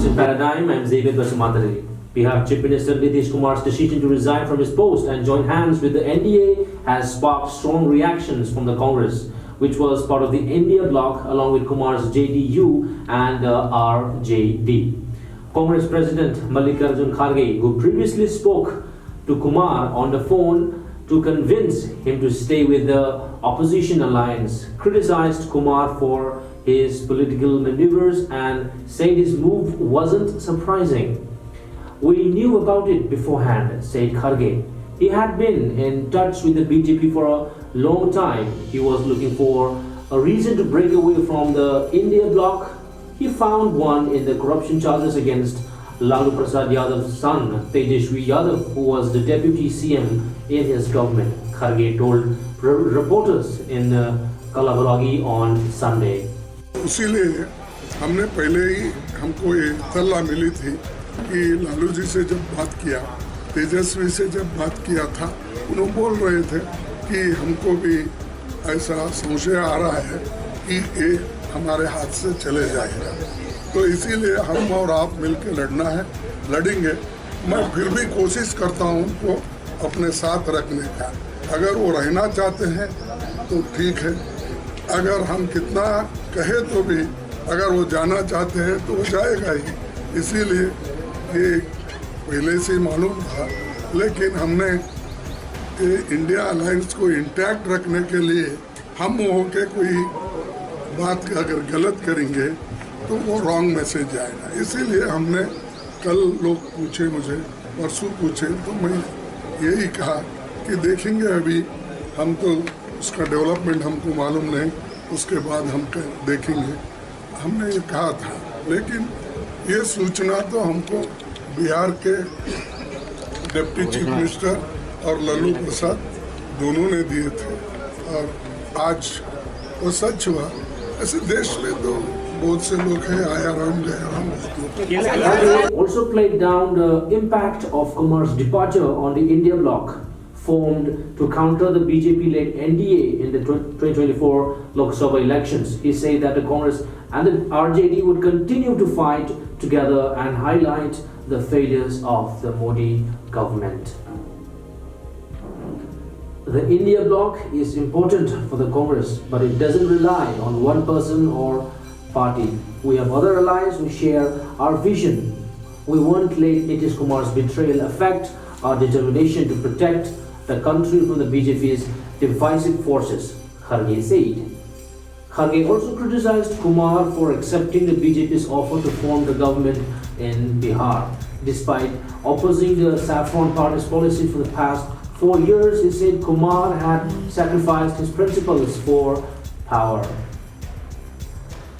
Easternparadigm, I'm David Basumadari. We have Chief Minister Nitish Kumar's decision to resign from his post and join hands with the NDA has sparked strong reactions from the Congress, which was part of the India bloc along with Kumar's JDU and RJD. Congress President Mallikarjun Kharge, who previously spoke to Kumar on the phone to convince him to stay with the opposition alliance, criticized Kumar for his political maneuvers and said his move wasn't surprising. We knew about it beforehand, said Kharge. He had been in touch with the BJP for a long time. He was looking for a reason to break away from the India bloc. He found one in the corruption charges against Lalu Prasad Yadav's son, Tejashwi Yadav, who was the deputy CM in his government, Kharge told reporters in Kalaburagi on Sunday. इसीलिए हमने पहले ही हमको ये इत्तला मिली थी कि लालू जी से जब बात किया, तेजस्वी से जब बात किया था, उन्होंने बोल रहे थे कि हमको भी ऐसा संशय आ रहा है कि ये हमारे हाथ से चले जाएगा, तो इसीलिए हम और आप मिलकर लड़ना है, लड़ेंगे। मैं फिर भी कोशिश करता हूँ उनको अपने साथ रखने का। अगर वो रहना चाहते हैं तो ठीक है, अगर हम कितना कहे तो भी अगर वो जाना चाहते हैं तो वो जाएगा ही। इसीलिए ये पहले से मालूम था, लेकिन हमने ये इंडिया अलायंस को इंटैक्ट रखने के लिए हम होके कोई बात अगर गलत करेंगे तो वो रॉन्ग मैसेज जाएगा। इसीलिए हमने कल लोग पूछे मुझे, परसों पूछे, तो मैं यही कहा कि देखेंगे, अभी हम तो उसका डेवलपमेंट हमको मालूम नहीं, उसके बाद हम देखेंगे, हमने ये कहा था। लेकिन ये सूचना तो हमको बिहार के डिप्टी चीफ मिनिस्टर और लालू प्रसाद दोनों ने दिए थे, और आज वो सच हुआ। ऐसे देश में तो बहुत से लोग हैं, आया राम गया Ram. Also played down the impact of Kumar's departure on the India bloc formed to counter the BJP-led NDA in the 2024 Lok Sabha elections. He said that the Congress and the RJD would continue to fight together and highlight the failures of the Modi government. The India bloc is important for the Congress, but it doesn't rely on one person or party. We have other allies who share our vision. We won't let Nitish Kumar's betrayal affect our determination to protect the country from the BJP's divisive forces, Kharge said. Kharge also criticized Kumar for accepting the BJP's offer to form the government in Bihar. Despite opposing the Saffron Party's policy for the past 4 years, he said Kumar had sacrificed his principles for power.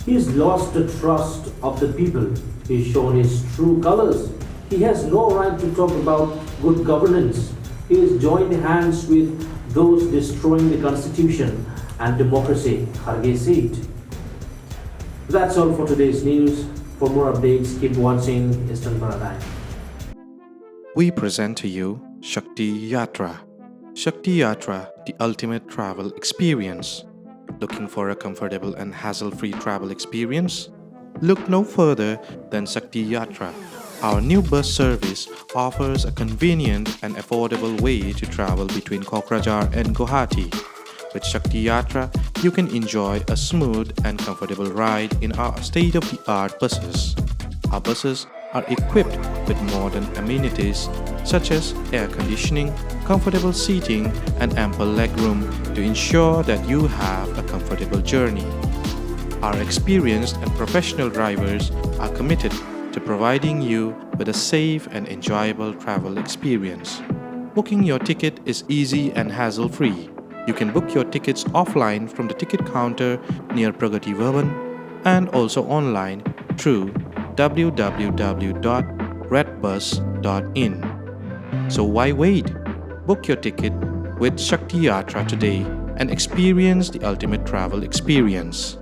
He's lost the trust of the people. He's shown his true colors. He has no right to talk about good governance. He has joined hands with those destroying the constitution and democracy, Kharge said. That's all for today's news. For more updates, keep watching Easternparadigm. We present to you Shakti Yatra. Shakti Yatra, the ultimate travel experience. Looking for a comfortable and hassle-free travel experience? Look no further than Shakti Yatra. Our new bus service offers a convenient and affordable way to travel between Kokrajhar and Guwahati. With Shakti Yatra, you can enjoy a smooth and comfortable ride in our state-of-the-art buses. Our buses are equipped with modern amenities such as air conditioning, comfortable seating, and ample legroom to ensure that you have a comfortable journey. Our experienced and professional drivers are committed to providing you with a safe and enjoyable travel experience. Booking your ticket is easy and hassle-free. You can book your tickets offline from the ticket counter near Pragati Bhavan and also online through www.redbus.in. So why wait? Book your ticket with Shakti Yatra today and experience the ultimate travel experience.